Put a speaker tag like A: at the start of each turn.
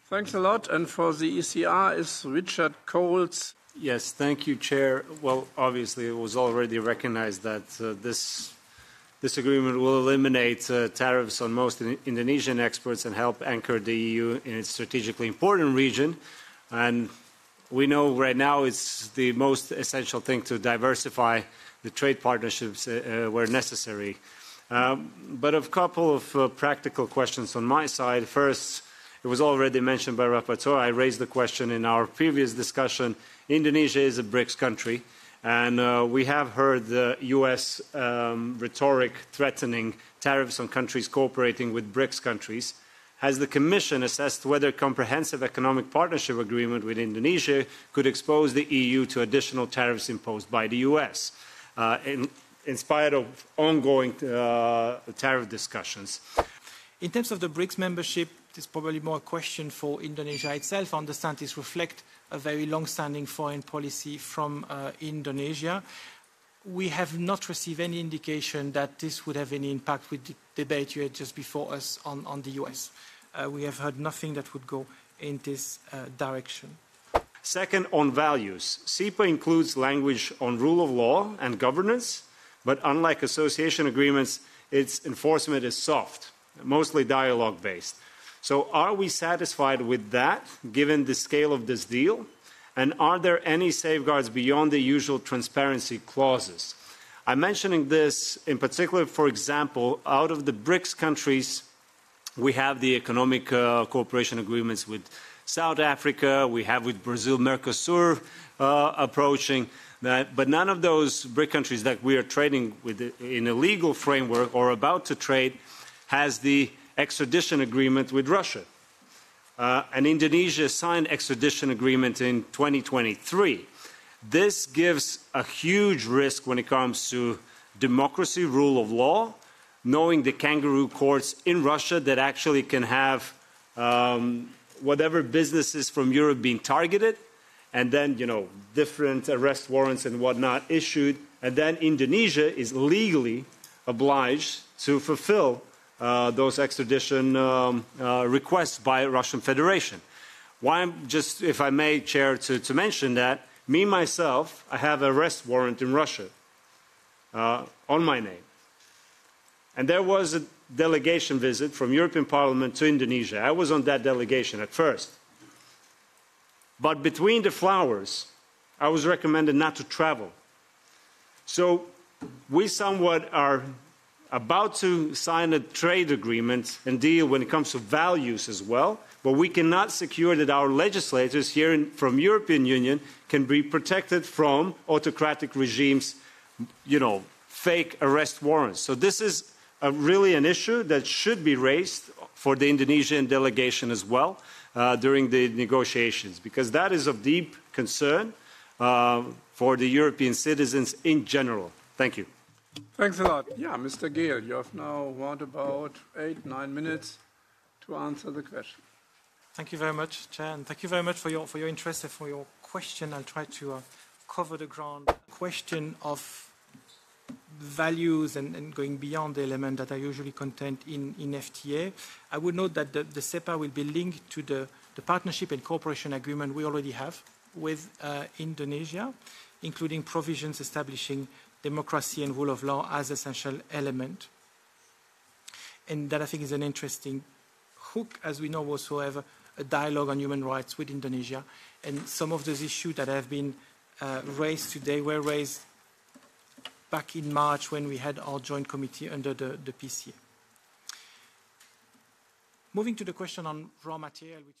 A: Thanks a lot. And for the ECR is Rihards Kols.
B: Yes, thank you, Chair. Well, obviously, it was already recognized that this agreement will eliminate tariffs on most Indonesian exports and help anchor the EU in its strategically important region. And we know right now it's the most essential thing to diversify the trade partnerships where necessary. But a couple of practical questions on my side. First, it was already mentioned by Rapporteur. I raised the question in our previous discussion. Indonesia is a BRICS country, and we have heard the US rhetoric threatening tariffs on countries cooperating with BRICS countries. Has the Commission assessed whether a comprehensive economic partnership agreement with Indonesia could expose the EU to additional tariffs imposed by the US, in spite of ongoing tariff discussions?
C: In terms of the BRICS membership, it's probably more a question for Indonesia itself. I understand this reflects a very long-standing foreign policy from Indonesia. We have not received any indication that this would have any impact with the debate you had just before us on the US. We have heard nothing that would go in this direction.
B: Second, on values. CEPA includes language on rule of law and governance, but unlike association agreements, its enforcement is soft, mostly dialogue-based. So are we satisfied with that, given the scale of this deal? And are there any safeguards beyond the usual transparency clauses? I'm mentioning this in particular, for example, out of the BRICS countries, we have the economic cooperation agreements with South Africa, we have with Brazil, Mercosur approaching that, but none of those BRIC countries that we are trading with in a legal framework or about to trade has the extradition agreement with Russia. And Indonesia signed extradition agreement in 2023. This gives a huge risk when it comes to democracy, rule of law, knowing the kangaroo courts in Russia that actually can have whatever businesses from Europe being targeted, and then, different arrest warrants and whatnot issued, and then Indonesia is legally obliged to fulfill those extradition requests by Russian Federation. Why I'm just, if I may, Chair, to mention that, myself, I have an arrest warrant in Russia on my name. And there was a delegation visit from European Parliament to Indonesia. I was on that delegation at first. But between the flowers, I was recommended not to travel. So we somewhat are about to sign a trade agreement and deal when it comes to values as well, but we cannot secure that our legislators here from European Union can be protected from autocratic regimes, fake arrest warrants. So this is really an issue that should be raised for the Indonesian delegation as well during the negotiations, because that is of deep concern for the European citizens in general. Thank you.
A: Thanks a lot. Yeah, Mr. Gehl, you have now about 8-9 minutes to answer the question.
C: Thank you very much, Chair, and thank you very much for your interest and for your question. I'll try to cover the ground. Question of values and going beyond the element that are usually contained in FTA. I would note that the CEPA will be linked to the partnership and cooperation agreement we already have with Indonesia, including provisions establishing democracy and rule of law as essential element. And that, I think, is an interesting hook, as we know also have a dialogue on human rights with Indonesia. And some of those issues that have been raised today were raised back in March when we had our joint committee under the PCA. Moving to the question on raw material, which